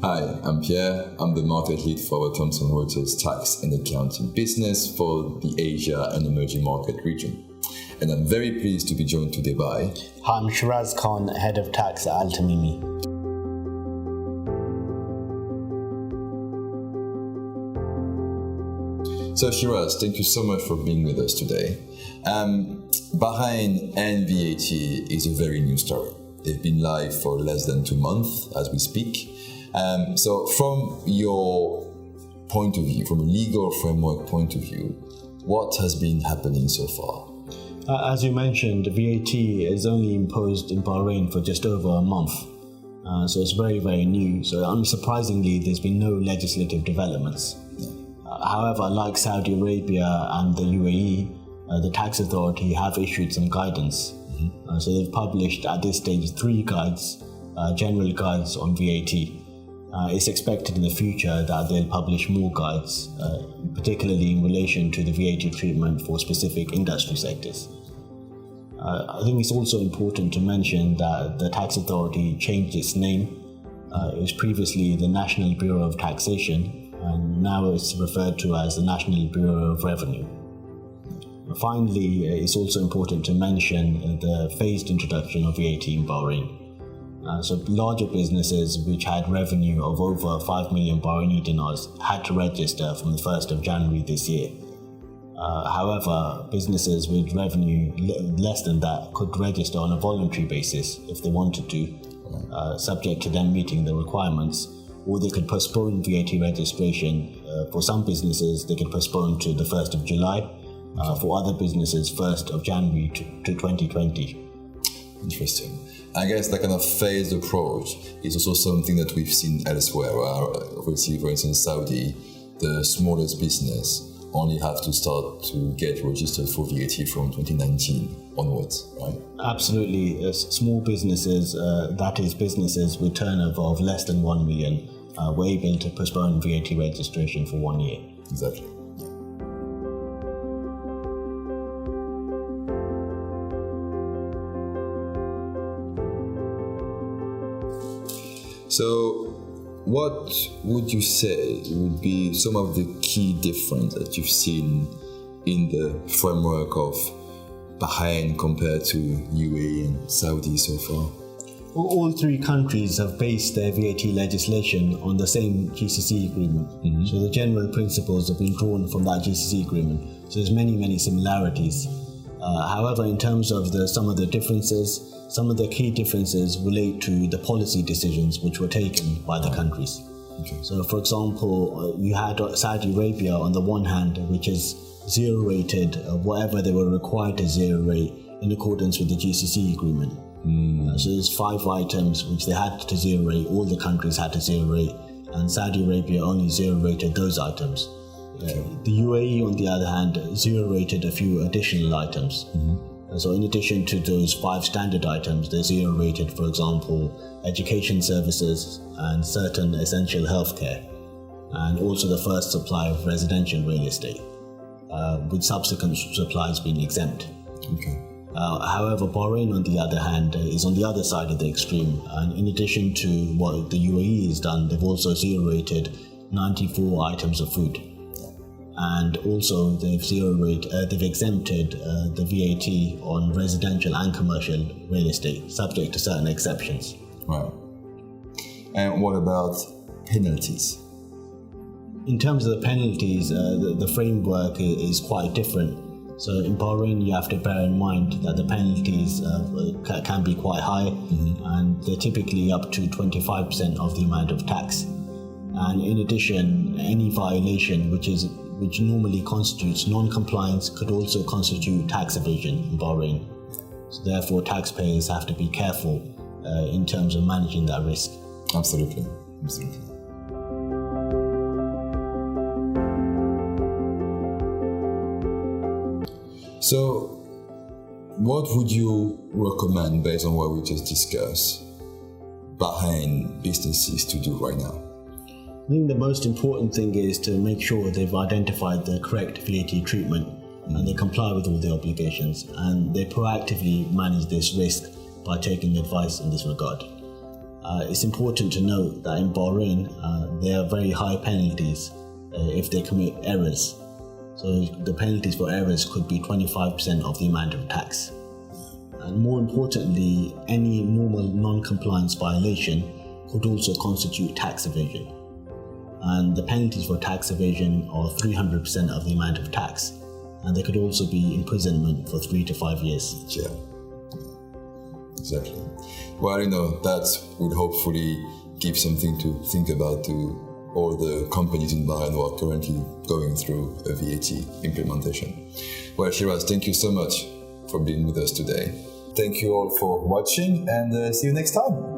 Hi, I'm Pierre. I'm the market lead for Thomson Reuters tax and accounting business for the Asia and emerging market region. And I'm very pleased to be joined today by... Hi, I'm Shiraz Khan, head of tax at Tamimi. So Shiraz, thank you so much for being with us today. Bahrain and VAT is a very new story. They've been live for less than 2 months as we speak. So from your point of view, from a legal framework point of view, what has been happening so far? As you mentioned, VAT is only imposed in Bahrain for just over a month. So it's very, very new. So unsurprisingly, there's been no legislative developments. However, like Saudi Arabia and the UAE, the tax authority have issued some guidance. So they've published at this stage 3 guides, general guides on VAT. It's expected in the future that they'll publish more guides, particularly in relation to the VAT treatment for specific industry sectors. I think it's also important to mention that the tax authority changed its name. It was previously the National Bureau of Taxation, and now it's referred to as the National Bureau of Revenue. Finally, it's also important to mention the phased introduction of VAT in Bahrain. So larger businesses which had revenue of over 5 million Bahraini dinars had to register from the 1st of January this year. However, businesses with revenue less than that could register on a voluntary basis if they wanted to, subject to them meeting the requirements, or they could postpone VAT registration. For some businesses, they could postpone to the 1st of July. For other businesses, 1st of January to 2020. Interesting. I guess that kind of phased approach is also something that we've seen elsewhere. Obviously, for instance, Saudi, the smallest business only have to start to get registered for VAT from 2019 onwards, right? Absolutely. Small businesses, that is businesses with turnover of less than 1 million, were able to postpone VAT registration for 1 year. Exactly. So, what would you say would be some of the key difference that you've seen in the framework of Bahrain compared to UAE and Saudi so far? All 3 countries have based their VAT legislation on the same GCC agreement. So the general principles have been drawn from that GCC agreement. So there's many similarities. However, in terms of some of the differences, some of the key differences relate to the policy decisions which were taken by the countries. Okay. So, for example, you had Saudi Arabia on the one hand, which is zero-rated whatever they were required to zero-rate in accordance with the GCC agreement. So there's 5 items which they had to zero-rate, all the countries had to zero-rate, and Saudi Arabia only zero-rated those items. Okay. The UAE, on the other hand, zero-rated a few additional items. So in addition to those 5 standard items, they zero-rated, for example, education services and certain essential healthcare, and also the first supply of residential real estate, with subsequent supplies being exempt. Okay. However, Bahrain, on the other hand, is on the other side of the extreme, and in addition to what the UAE has done, they've also zero-rated 94 items of food. And also they've exempted the VAT on residential and commercial real estate, subject to certain exceptions. Right. And what about penalties? In terms of the penalties, the framework is quite different. So in Bahrain, you have to bear in mind that the penalties can be quite high, and they're typically up to 25% of the amount of tax. And in addition, any violation which normally constitutes non-compliance could also constitute tax evasion in Bahrain. So therefore, taxpayers have to be careful in terms of managing that risk. Absolutely. So, what would you recommend, based on what we just discussed, Bahrain businesses to do right now? I think the most important thing is to make sure they've identified the correct VAT treatment and they comply with all the obligations, and they proactively manage this risk by taking advice in this regard. It's important to note that in Bahrain, there are very high penalties if they commit errors. So the penalties for errors could be 25% of the amount of tax. And more importantly, any normal non-compliance violation could also constitute tax evasion. And the penalties for tax evasion are 300% of the amount of tax. And there could also be imprisonment for 3 to 5 years. Yeah, exactly. Well, that would hopefully give something to think about to all the companies in Bahrain who are currently going through a VAT implementation. Well, Shiraz, thank you so much for being with us today. Thank you all for watching, and see you next time.